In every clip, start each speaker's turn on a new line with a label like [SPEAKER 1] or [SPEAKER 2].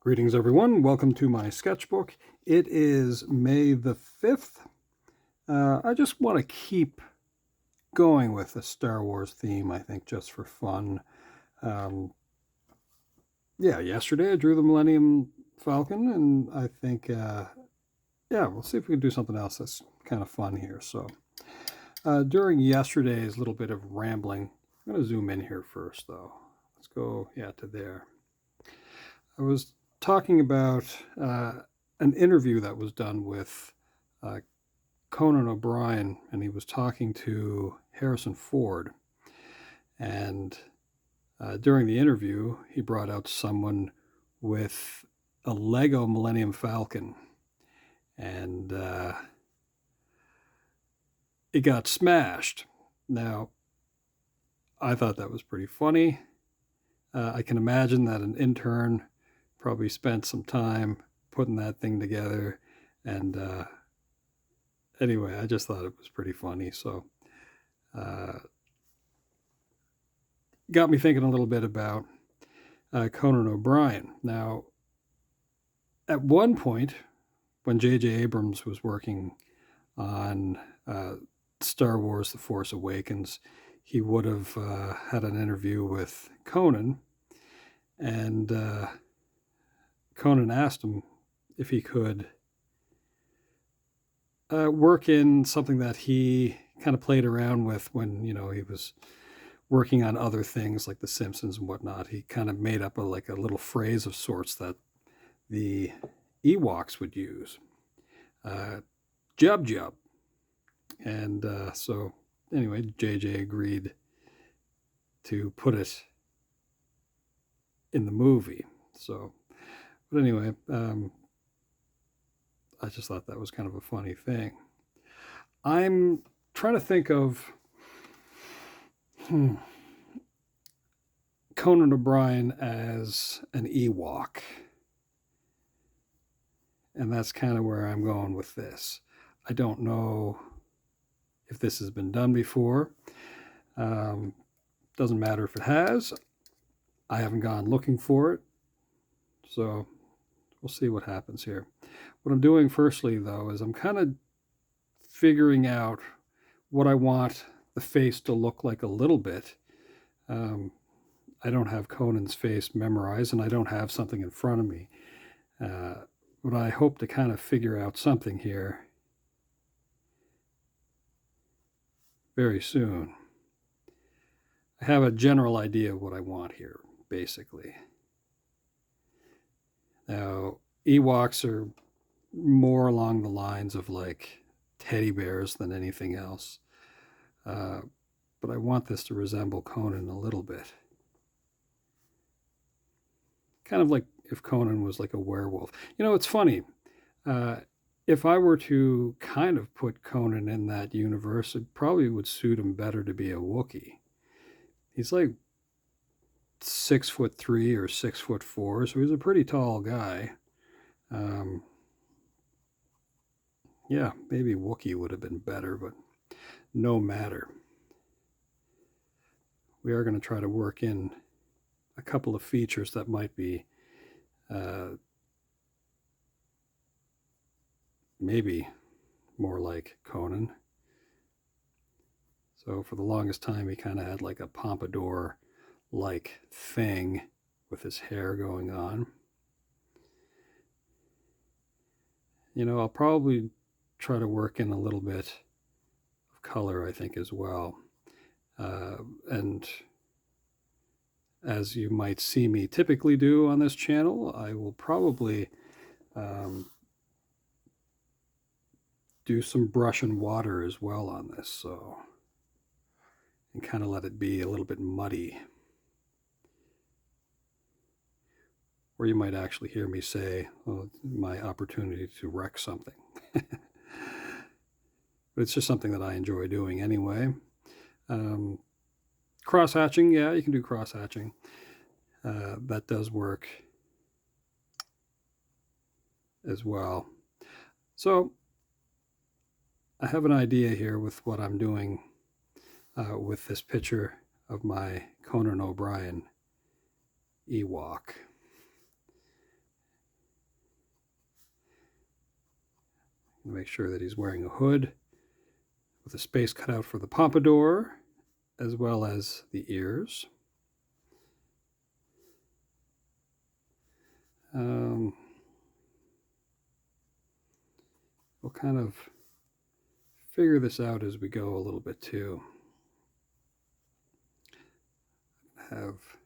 [SPEAKER 1] Greetings, everyone. Welcome to my sketchbook. It is May the 5th. I just want to keep going with the Star Wars theme, I think, just for fun. Yesterday I drew the Millennium Falcon, and I think, we'll see if we can do something else that's kind of fun here. So, during yesterday's little bit of rambling, I'm going to zoom in here first, though. Let's go, to there. I was talking about an interview that was done with Conan O'Brien, and he was talking to Harrison Ford. And during the interview, he brought out someone with a Lego Millennium Falcon, and it got smashed. Now, I thought that was pretty funny. I can imagine that an intern probably spent some time putting that thing together, and anyway, I just thought it was pretty funny. So got me thinking a little bit about Conan O'Brien. Now, at one point, when J.J. Abrams was working on Star Wars The Force Awakens, he would have had an interview with Conan, and Conan asked him if he could work in something that he kind of played around with when, he was working on other things like The Simpsons and whatnot. He kind of made up a little phrase of sorts that the EWOKs would use. Jub jub. And so anyway, JJ agreed to put it in the movie. So, but anyway, I just thought that was kind of a funny thing. I'm trying to think of Conan O'Brien as an Ewok. And that's kind of where I'm going with this. I don't know if this has been done before. Doesn't matter if it has. I haven't gone looking for it. So we'll see what happens here. What I'm doing firstly, though, is I'm kind of figuring out what I want the face to look like a little bit. I don't have Conan's face memorized, and I don't have something in front of me. But I hope to kind of figure out something here very soon. I have a general idea of what I want here, basically. Now, Ewoks are more along the lines of like teddy bears than anything else. But I want this to resemble Conan a little bit. Kind of like if Conan was like a werewolf. It's funny. If I were to kind of put Conan in that universe, it probably would suit him better to be a Wookiee. He's like 6'3" or 6'4", so he's a pretty tall guy. Maybe Wookiee would have been better, but no matter. We are going to try to work in a couple of features that might be maybe more like Conan. So for the longest time, he kind of had like a pompadour-like thing with his hair going on. I'll probably try to work in a little bit of color, I think, as well. And as you might see me typically do on this channel, I will probably do some brush and water as well on this, and kind of let it be a little bit muddy. Or you might actually hear me say, my opportunity to wreck something. But it's just something that I enjoy doing anyway. Cross-hatching, you can do cross-hatching. That does work as well. So I have an idea here with what I'm doing with this picture of my Conan O'Brien Ewok. Make sure that he's wearing a hood with a space cut out for the pompadour, as well as the ears. We'll kind of figure this out as we go a little bit too. Have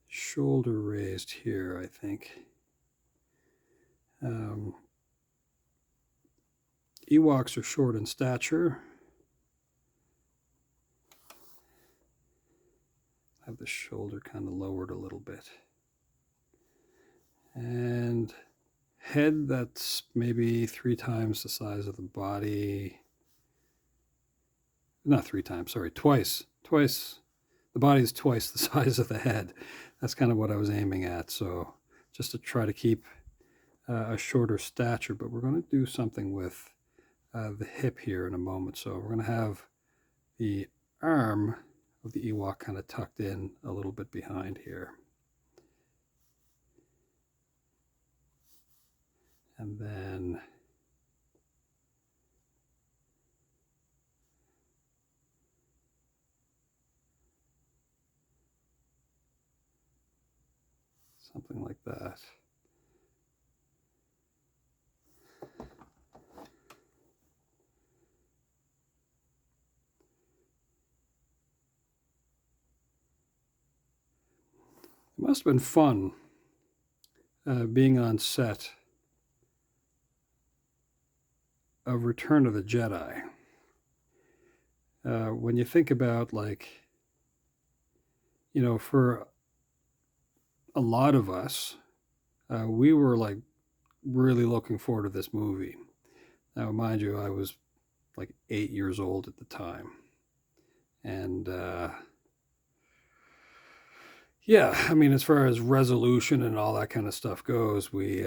[SPEAKER 1] shoulder raised here, I think. Ewoks are short in stature. Have the shoulder kind of lowered a little bit. And head that's maybe 3 times the size of the body. Not 3 times, sorry, twice. The body is twice the size of the head. That's kind of what I was aiming at. So just to try to keep a shorter stature, but we're going to do something with the hip here in a moment. So we're going to have the arm of the Ewok kind of tucked in a little bit behind here. And then something like that. It must have been fun being on set of Return of the Jedi. When you think about, like, you know, for a lot of us, we were like really looking forward to this movie. Now, mind you, I was like 8 years old at the time. And yeah, I mean, as far as resolution and all that kind of stuff goes, we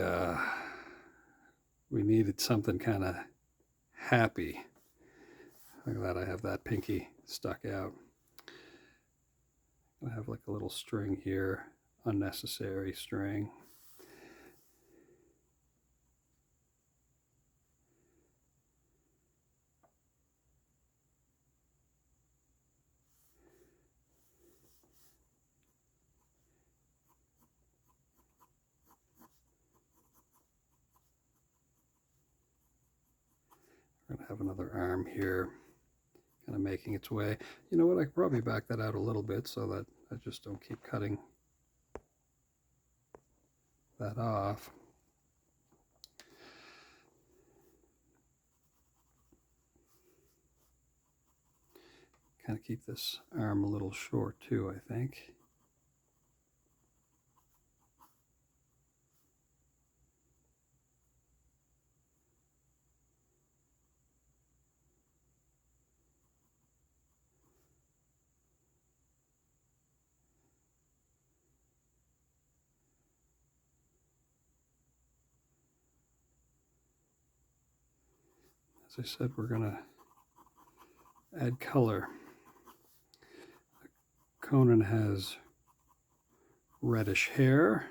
[SPEAKER 1] needed something kind of happy. Look at that, I have that pinky stuck out. I have like a little string here, unnecessary string. We're going to have another arm here, kind of making its way. You know what, I could probably back that out a little bit so that I just don't keep cutting that off. Kind of keep this arm a little short too, I think. As I said, we're going to add color. Conan has reddish hair.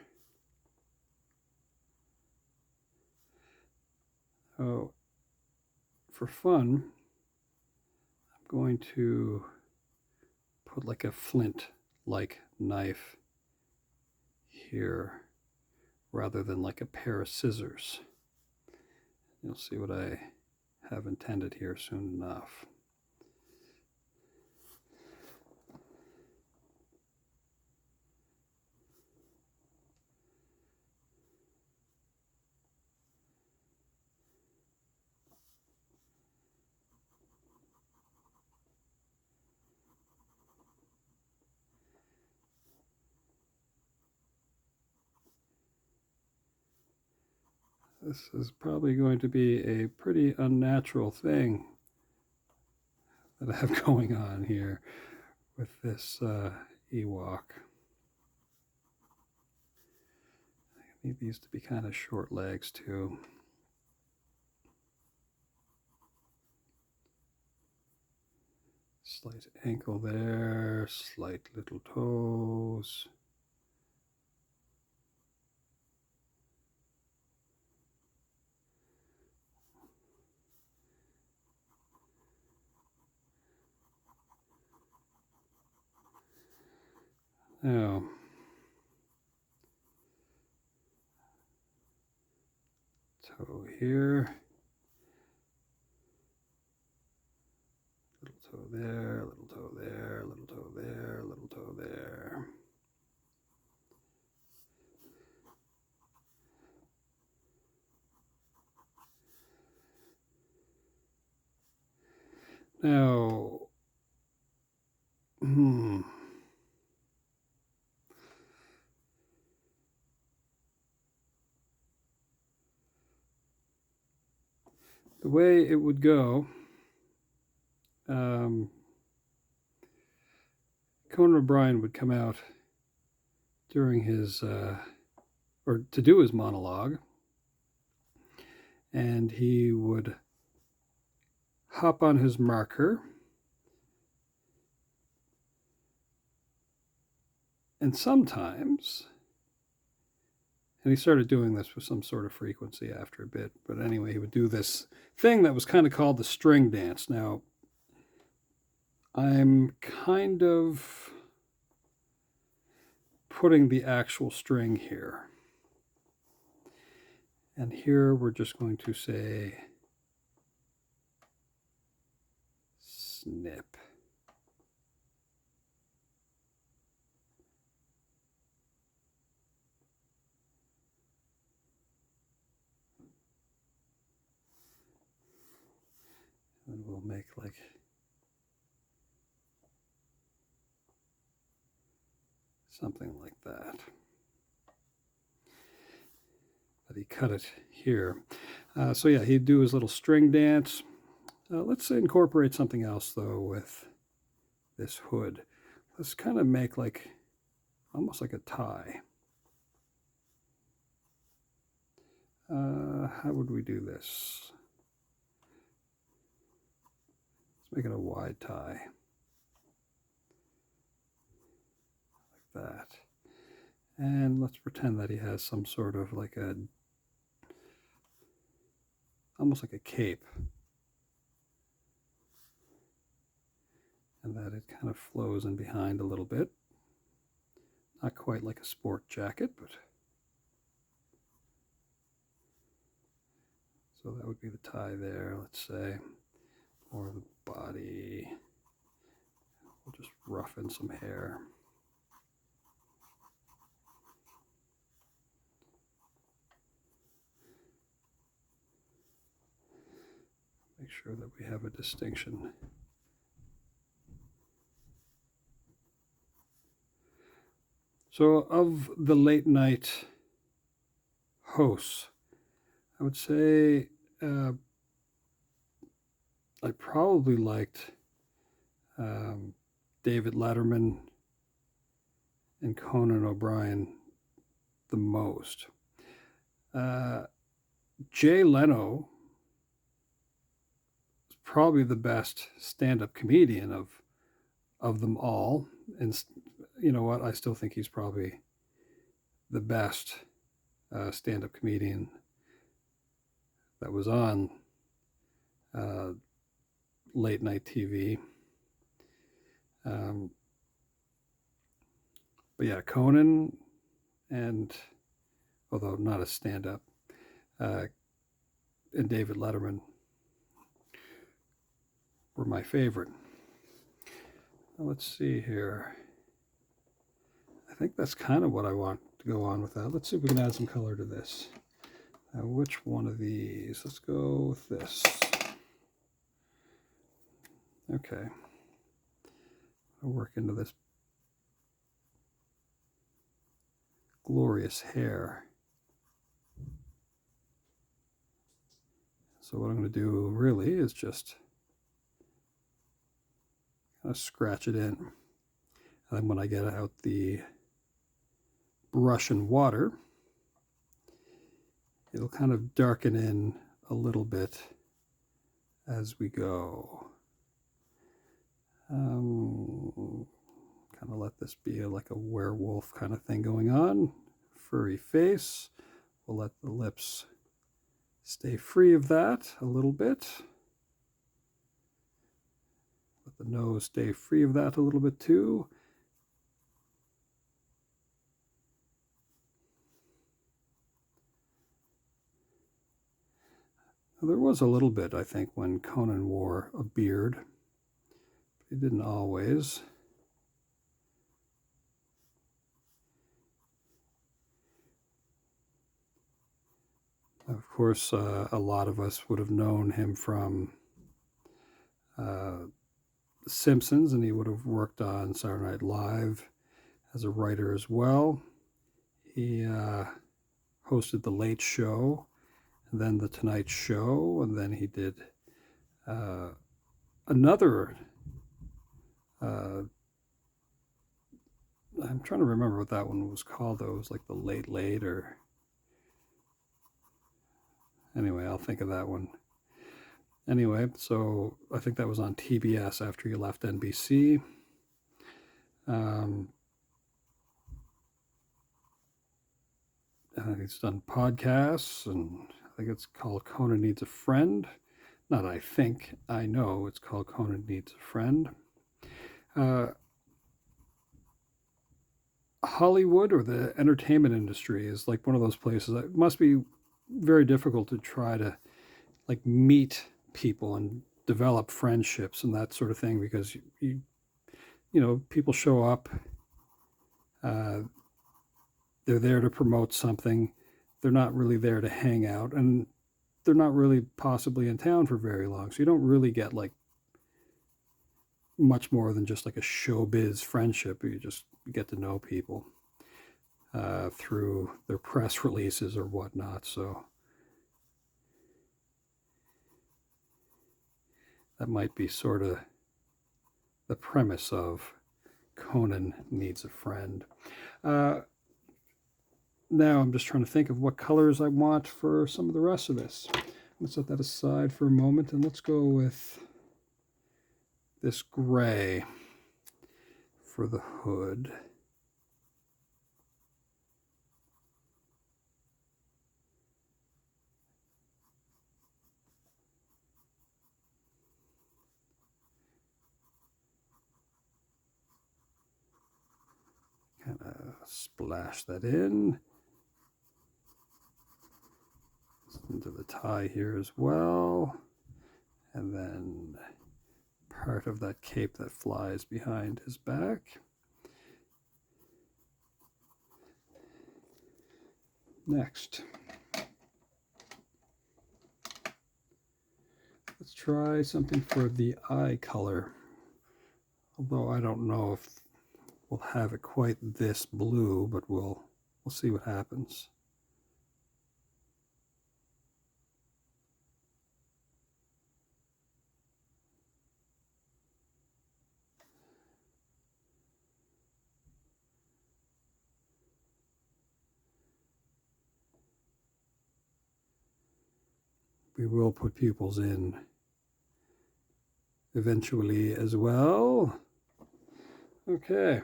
[SPEAKER 1] Oh, for fun, I'm going to put like a flint-like knife here rather than like a pair of scissors. You'll see what I have intended here soon enough. This is probably going to be a pretty unnatural thing that I have going on here with this Ewok. I need these to be kind of short legs too. Slight ankle there, slight little toes. Now, toe here, little toe there, little toe there, little toe there, little toe there. Now, the way it would go, Conan O'Brien would come out during his, or to do his monologue, and he would hop on his marker, and sometimes, and he started doing this with some sort of frequency after a bit, but anyway, he would do this thing that was kind of called the string dance. Now, I'm kind of putting the actual string here. And here we're just going to say snip. And we'll make like something like that. But he cut it here. So yeah, he'd do his little string dance. Let's incorporate something else though with this hood. Let's kind of make like almost like a tie. How would we do this? Let's make it a wide tie. Like that. And let's pretend that he has some sort of like a, almost like a cape. And that it kind of flows in behind a little bit. Not quite like a sport jacket, but so that would be the tie there, let's say, or the body. We'll just rough in some hair. Make sure that we have a distinction. So of the late night hosts, I would say I probably liked David Letterman and Conan O'Brien the most. Jay Leno is probably the best stand-up comedian of them all, and you know what? I still think he's probably the best stand-up comedian that was on late night TV. But yeah, Conan, and although not a stand-up, and David Letterman were my favorite. Now, let's see here. I think that's kind of what I want to go on with that. Let's see if we can add some color to this. Now, which one of these? Let's go with this. Okay. I'll work into this glorious hair. So what I'm going to do really is just kind of scratch it in. And then when I get out the brush and water, it'll kind of darken in a little bit as we go. Kind of let this be like a werewolf kind of thing going on. Furry face. We'll let the lips stay free of that a little bit. Let the nose stay free of that a little bit too. There was a little bit, I think, when Conan wore a beard. He didn't always. Of course, a lot of us would have known him from The Simpsons, and he would have worked on Saturday Night Live as a writer as well. He hosted The Late Show, and then The Tonight Show, and then he did another. I'm trying to remember what that one was called, though. It was like The Late Late, or anyway, I'll think of that one. Anyway, so I think that was on TBS after he left NBC. He's done podcasts, and I think it's called Conan Needs a Friend. Not I think, I know it's called Conan Needs a Friend. Hollywood, or the entertainment industry, is like one of those places that must be very difficult to try to like meet people and develop friendships and that sort of thing, because you know, people show up, they're there to promote something, they're not really there to hang out, and they're not really possibly in town for very long, so you don't really get like much more than just like a showbiz friendship. You just get to know people through their press releases or whatnot. So that might be sort of the premise of Conan Needs a Friend. Now I'm just trying to think of what colors I want for some of the rest of this. Let's set that aside for a moment, and let's go with this gray for the hood. Kind of splash that in into the tie here as well, and then part of that cape that flies behind his back. Next, let's try something for the eye color, although I don't know if we'll have it quite this blue, but we'll see what happens. We will put pupils in eventually as well. Okay.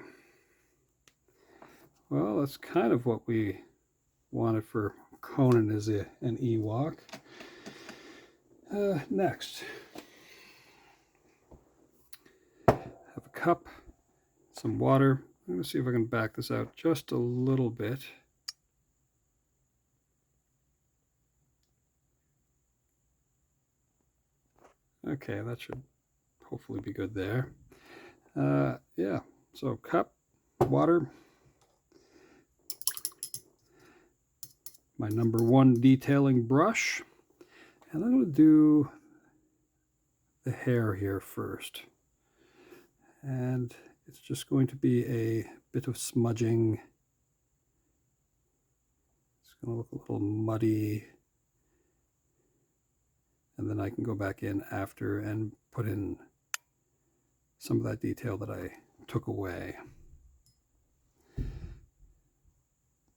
[SPEAKER 1] Well, that's kind of what we wanted for Conan as an EWOK. Next, have a cup, some water. I'm going to see if I can back this out just a little bit. Okay, that should hopefully be good there. Yeah, so cup, water, my number 1 detailing brush, and I'm going to do the hair here first. And it's just going to be a bit of smudging. It's going to look a little muddy. And then I can go back in after and put in some of that detail that I took away.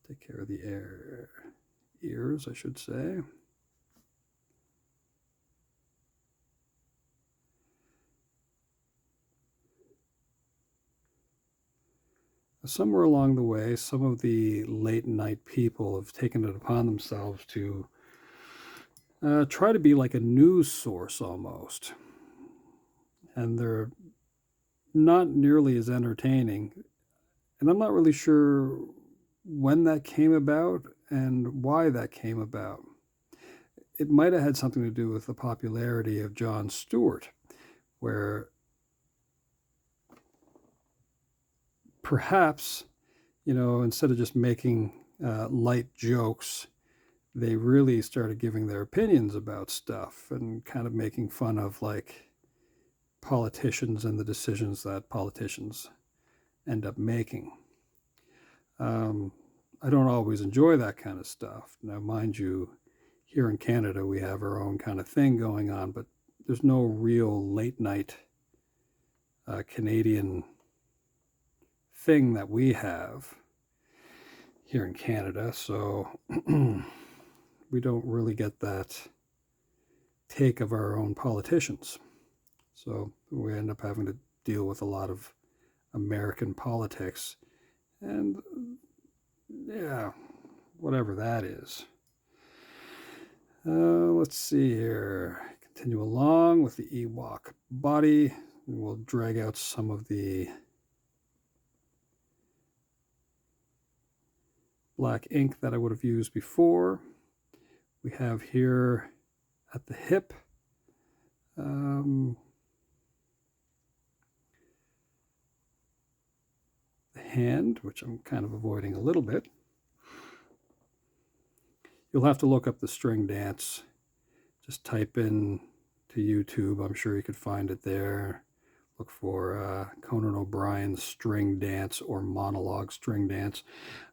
[SPEAKER 1] Take care of the ears, I should say. Somewhere along the way, some of the late night people have taken it upon themselves to try to be like a news source almost. And they're not nearly as entertaining. And I'm not really sure when that came about and why that came about. it might have had something to do with the popularity of Jon Stewart, where perhaps, instead of just making light jokes, they really started giving their opinions about stuff and kind of making fun of like politicians and the decisions that politicians end up making. I don't always enjoy that kind of stuff. Now, mind you, here in Canada, we have our own kind of thing going on, but there's no real late night Canadian thing that we have here in Canada. So we don't really get that take of our own politicians. So we end up having to deal with a lot of American politics. And yeah, whatever that is. Let's see here. Continue along with the EWOK body. We'll drag out some of the black ink that I would have used before. We have here at the hip the hand, which I'm kind of avoiding a little bit. You'll have to look up the string dance. Just type in to YouTube. I'm sure you could find it there. Look for Conan O'Brien string dance or monologue string dance.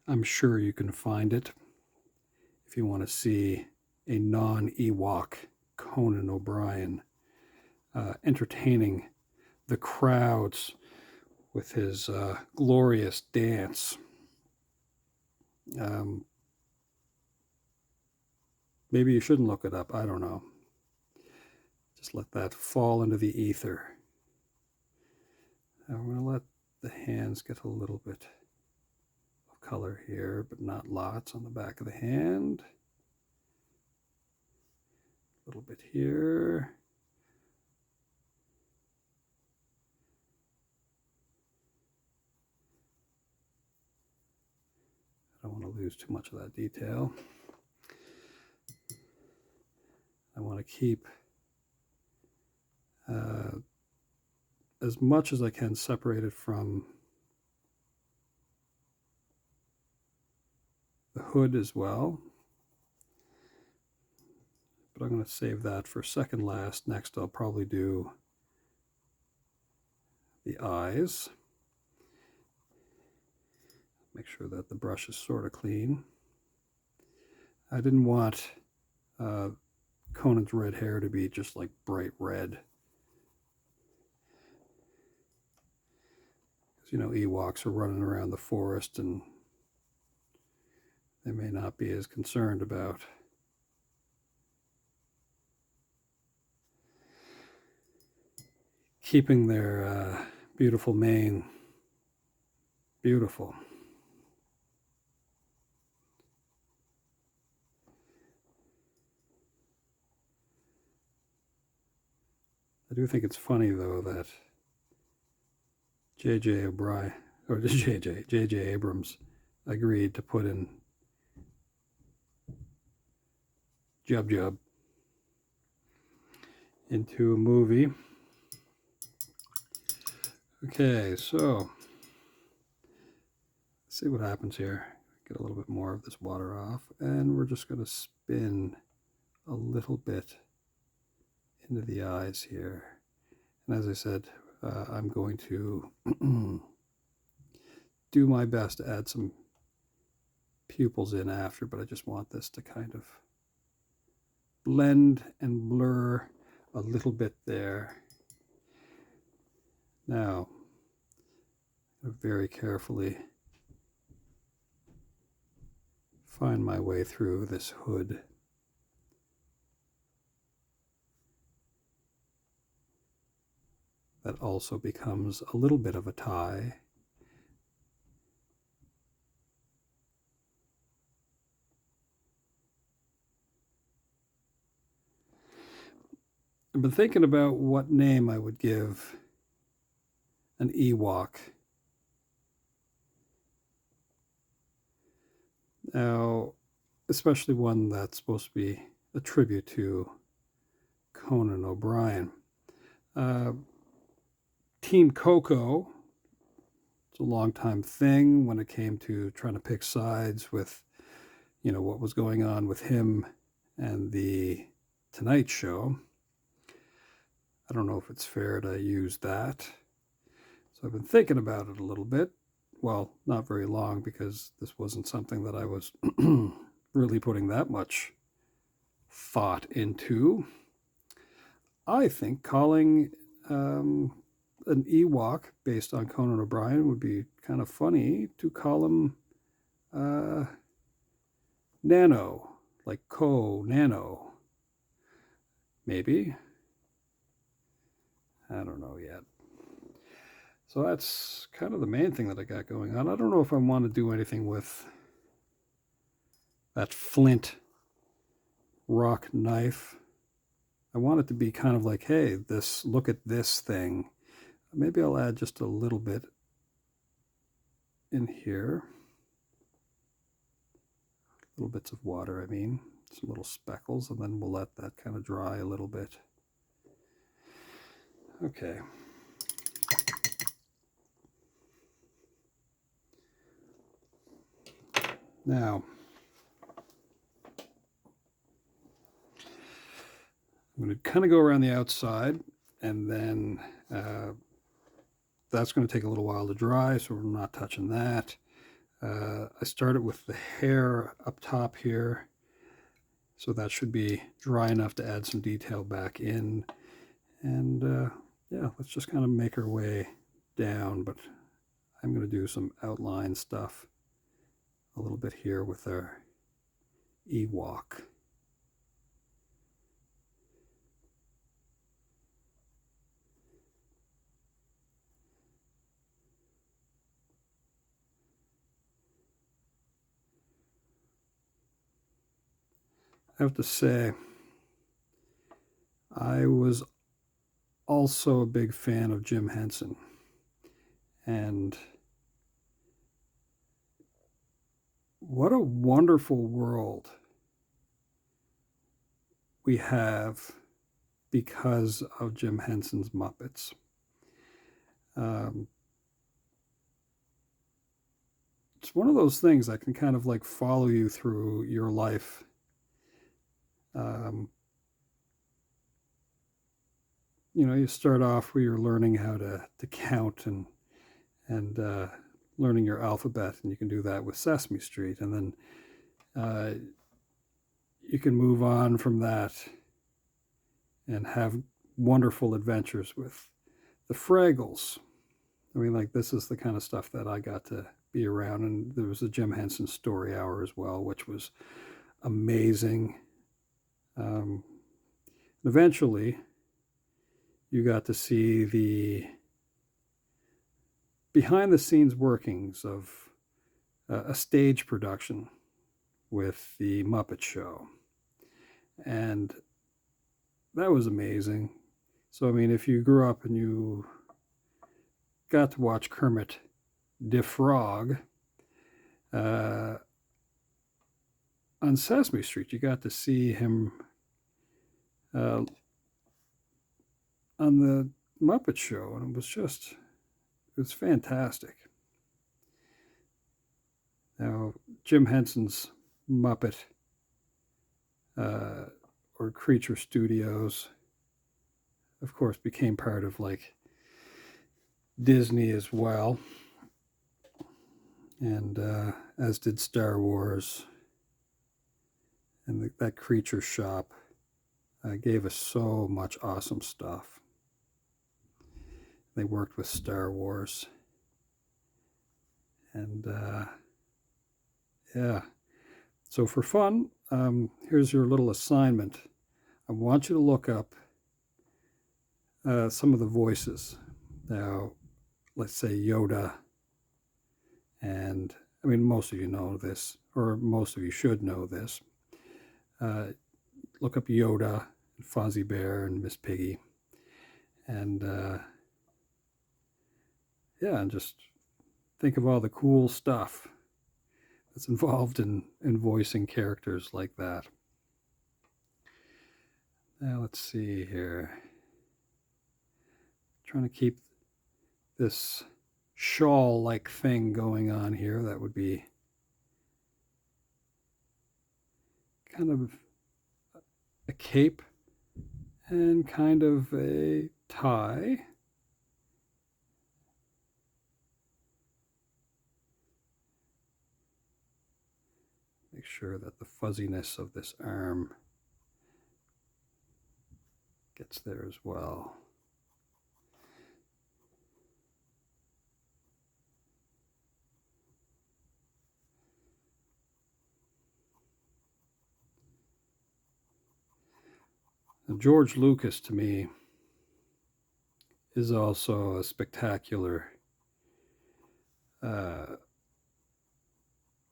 [SPEAKER 1] I'm sure you can find it if you want to see a non-EWOK Conan O'Brien entertaining the crowds with his glorious dance. Maybe you shouldn't look it up. I don't know. Just let that fall into the ether. Now we're going to let the hands get a little bit of color here, but not lots on the back of the hand. A little bit here. I don't want to lose too much of that detail. I want to keep as much as I can separated from the hood as well. But I'm going to save that for second last. Next, I'll probably do the eyes. Make sure that the brush is sort of clean. I didn't want Conan's red hair to be just like bright red. Because, Ewoks are running around the forest and they may not be as concerned about keeping their beautiful mane beautiful. I do think it's funny, though, that J.J. O'Brien, or J.J. Abrams agreed to put in Jub Jub into a movie. Okay, so let's see what happens here. Get a little bit more of this water off, and we're just going to spin a little bit into the eyes here. And as I said, I'm going to do my best to add some pupils in after, but I just want this to kind of blend and blur a little bit there. Now, very carefully find my way through this hood. That also becomes a little bit of a tie. I've been thinking about what name I would give an EWOK. Now, especially one that's supposed to be a tribute to Conan O'Brien. Team CoCo, it's a long time thing when it came to trying to pick sides with, what was going on with him and the Tonight Show. I don't know if it's fair to use that. So I've been thinking about it a little bit. Well, not very long, because this wasn't something that I was really putting that much thought into. I think calling an EWOK based on Conan O'Brien would be kind of funny to call him Nano, like Nano. Maybe. I don't know yet. So that's kind of the main thing that I got going on. I don't know if I want to do anything with that flint rock knife. I want it to be kind of like, hey, look at this thing. Maybe I'll add just a little bit in here. Little bits of water, some little speckles, and then we'll let that kind of dry a little bit. Okay. Now, I'm going to kind of go around the outside, and then that's going to take a little while to dry, so we're not touching that. I started with the hair up top here, so that should be dry enough to add some detail back in. And yeah, let's just kind of make our way down, but I'm going to do some outline stuff a little bit here with our EWOK. I have to say, I was also a big fan of Jim Henson, and what a wonderful world we have because of Jim Henson's Muppets. It's one of those things that can kind of like follow you through your life. You start off where you're learning how to count and learning your alphabet, and you can do that with Sesame Street, and then you can move on from that and have wonderful adventures with the Fraggles. This is the kind of stuff that I got to be around, and there was a Jim Henson Story Hour as well, which was amazing. Eventually, you got to see the behind-the-scenes workings of a stage production with the Muppet Show, and that was amazing. So, if you grew up and you got to watch Kermit the Frog on Sesame Street, you got to see him on the Muppet Show, and it was fantastic. Now, Jim Henson's Muppet or Creature Studios, of course, became part of Disney as well, and as did Star Wars, and that Creature Shop gave us so much awesome stuff. They worked with Star Wars, and yeah. So for fun, here's your little assignment. I want you to look up some of the voices. Now, let's say Yoda, and most of you know this, or most of you should know this. Look up Yoda, and Fozzie Bear, and Miss Piggy, and yeah, and just think of all the cool stuff that's involved in voicing characters like that. Now let's see here. Trying to keep this shawl-like thing going on here. That would be kind of a cape and kind of a tie. Make sure that the fuzziness of this arm gets there as well. Now, George Lucas, to me, is also a spectacular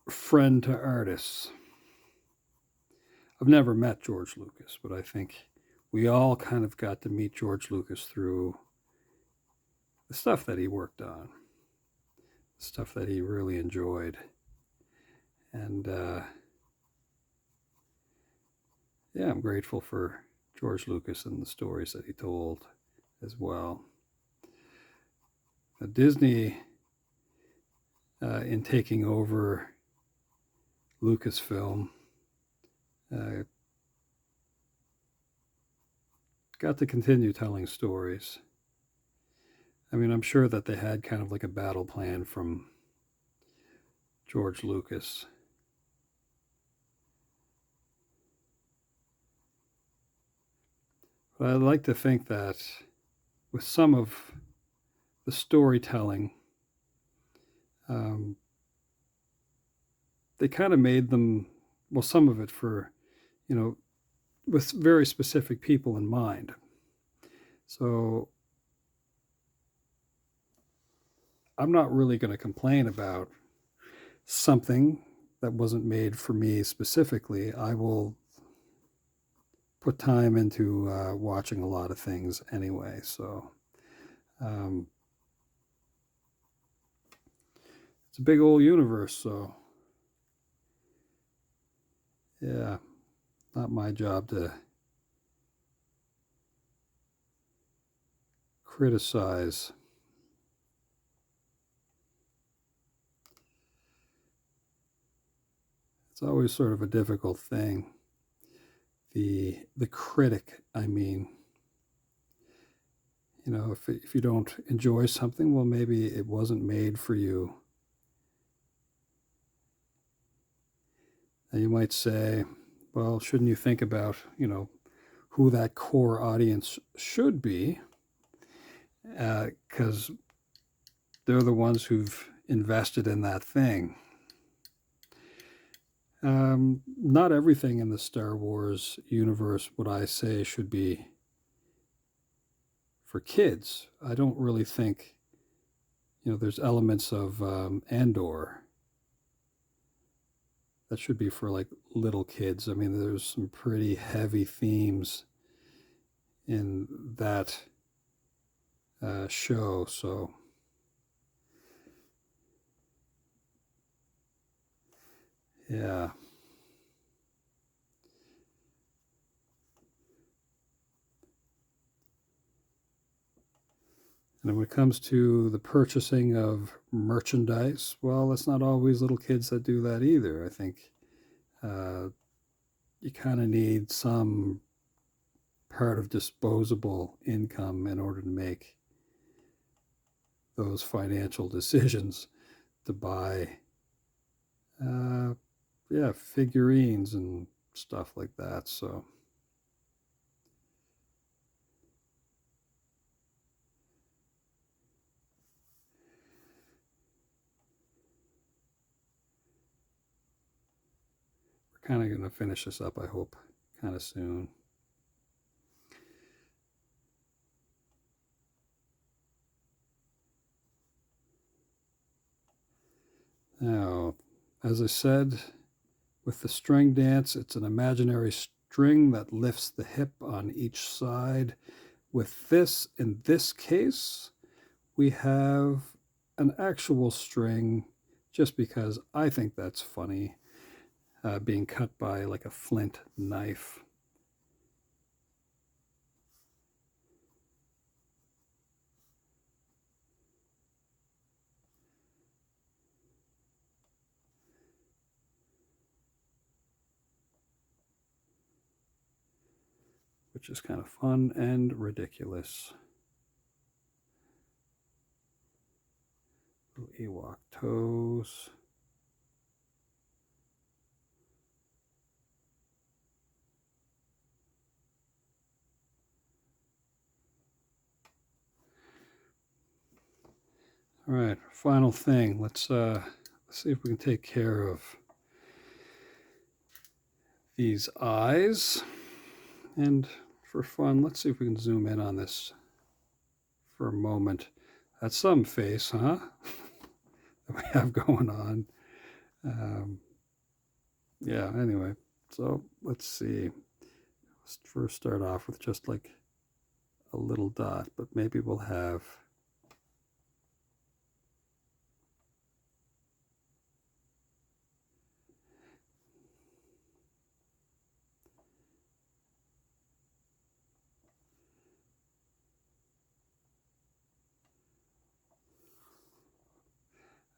[SPEAKER 1] friend to artists. I've never met George Lucas, but I think we all kind of got to meet George Lucas through the stuff that he worked on, stuff that he really enjoyed. And yeah, I'm grateful for George Lucas and the stories that he told as well. Disney, in taking over Lucasfilm, got to continue telling stories. I mean, I'm sure that they had kind of like a battle plan from George Lucas. But I'd like to think that with some of the storytelling, they kind of made them, well, some of it for, with very specific people in mind. So I'm not really going to complain about something that wasn't made for me specifically. I will put time into watching a lot of things anyway. So it's a big old universe. So yeah, not my job to criticize. It's always sort of a difficult thing. The critic, I mean, if you don't enjoy something, well, maybe it wasn't made for you. And you might say, well, shouldn't you think about, who that core audience should be? Because they're the ones who've invested in that thing. Not everything in the Star Wars universe, would I say, should be for kids. I don't really think, there's elements of Andor that should be for like little kids. I mean, there's some pretty heavy themes in that show. So yeah. And when it comes to the purchasing of merchandise, well, it's not always little kids that do that either. I think you kind of need some part of disposable income in order to make those financial decisions to buy, figurines and stuff like that. So we're kind of going to finish this up, I hope, kind of soon. Now, as I said, with the string dance, it's an imaginary string that lifts the hip on each side. With this, in this case, we have an actual string, just because I think that's funny, being cut by like a flint knife. which is kind of fun and ridiculous. Little Ewok toes. All right, final thing. Let's see if we can take care of these eyes. And for fun, let's see if we can zoom in on this for a moment. That's some face, huh? That we have going on. Yeah, anyway, so let's see. Let's first start off with just like a little dot, but maybe we'll have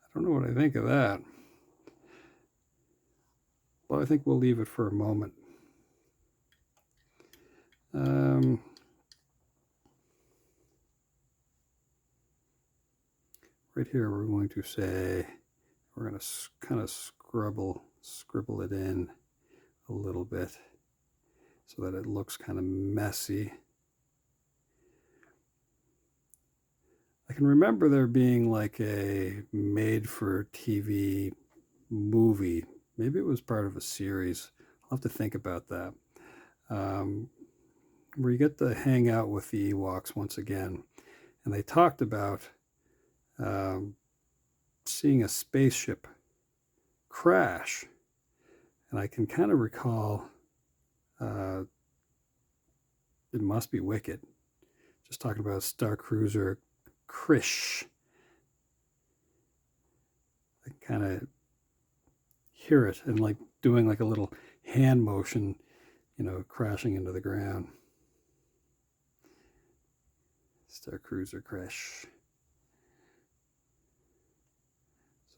[SPEAKER 1] I don't know what I think of that. Well, I think we'll leave it for a moment. Right here, we're going to say, we're going to kind of scribble it in a little bit so that it looks kind of messy. I can remember there being like a made-for-TV movie. Maybe it was part of a series. I'll have to think about that. Where you get to hang out with the Ewoks once again. And they talked about seeing a spaceship crash. And I can kind of recall it must be Wicked. Just talking about Star Cruiser Krish. I kind of hear it and like doing like a little hand motion, you know, crashing into the ground. Star Cruiser Krish.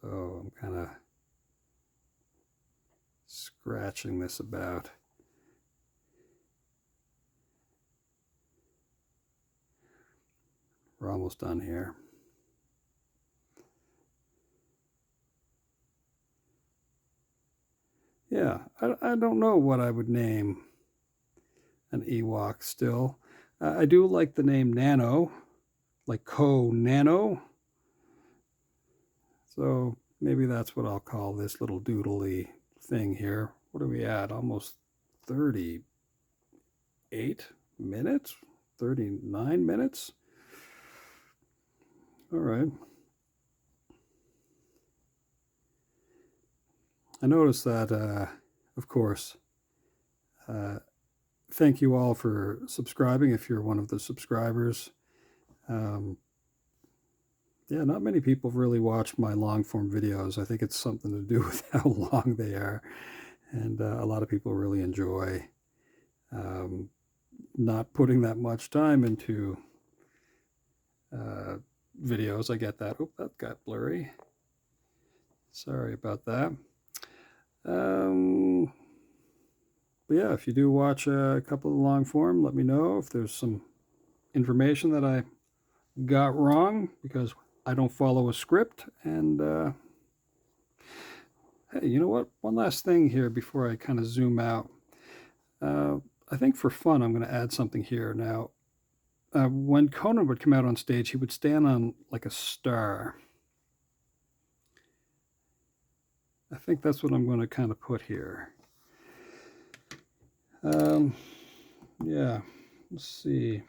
[SPEAKER 1] So I'm kind of scratching this about. We're almost done here. Yeah, I don't know what I would name an Ewok still. I do like the name Nano, like Co-Nano. So maybe that's what I'll call this little doodly thing here. What are we at? Almost 38 minutes? 39 minutes? All right. I noticed that, of course, thank you all for subscribing if you're one of the subscribers. Yeah, not many people really watch my long form videos. I think it's something to do with how long they are. And a lot of people really enjoy not putting that much time into videos. I get that. Oh, that got blurry. Sorry about that. But yeah, if you do watch a couple of long form, let me know if there's some information that I got wrong, because I don't follow a script. And hey, you know what? One last thing here before I kind of zoom out. I think for fun, I'm going to add something here. Now, when Conan would come out on stage, he would stand on like a star. I think that's what I'm going to kind of put here. Yeah, let's see.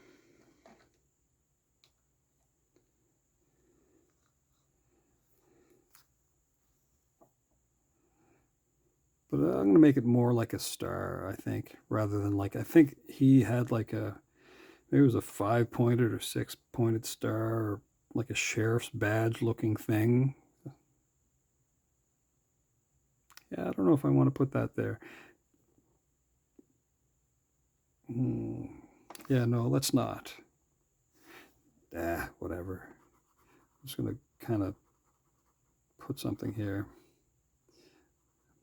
[SPEAKER 1] But I'm going to make it more like a star, I think, rather than like, I think he had like a, maybe it was a 5-pointed or 6-pointed star, or like a sheriff's badge looking thing. Yeah, I don't know if I want to put that there. Yeah, no, let's not. Whatever. I'm just going to kind of put something here.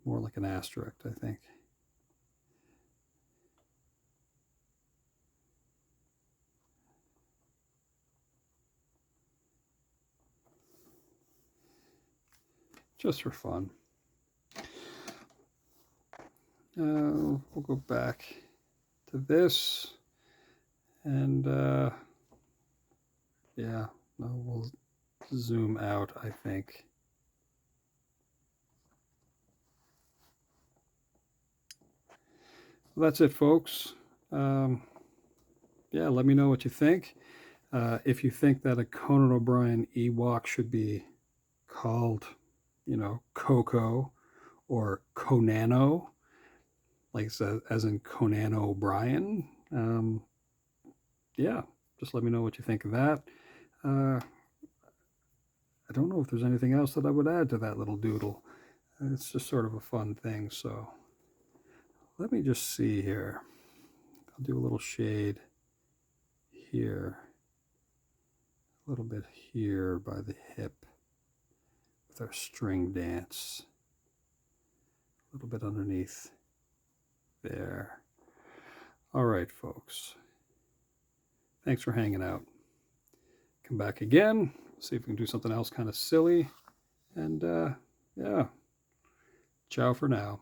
[SPEAKER 1] More like an asterisk, I think. just for fun. We'll go back to this, and yeah, no, we'll zoom out, I think. Well, that's it, folks. Yeah, let me know what you think. If you think that a Conan O'Brien EWOK should be called, CoCo or Conano, like as in Conan O'Brien, yeah, just let me know what you think of that. I don't know if there's anything else that I would add to that little doodle. It's just sort of a fun thing, so let me just see here. I'll do a little shade here, a little bit here by the hip with our string dance, a little bit underneath there. All right, folks. Thanks for hanging out. Come back again. See if we can do something else kind of silly. And yeah, ciao for now.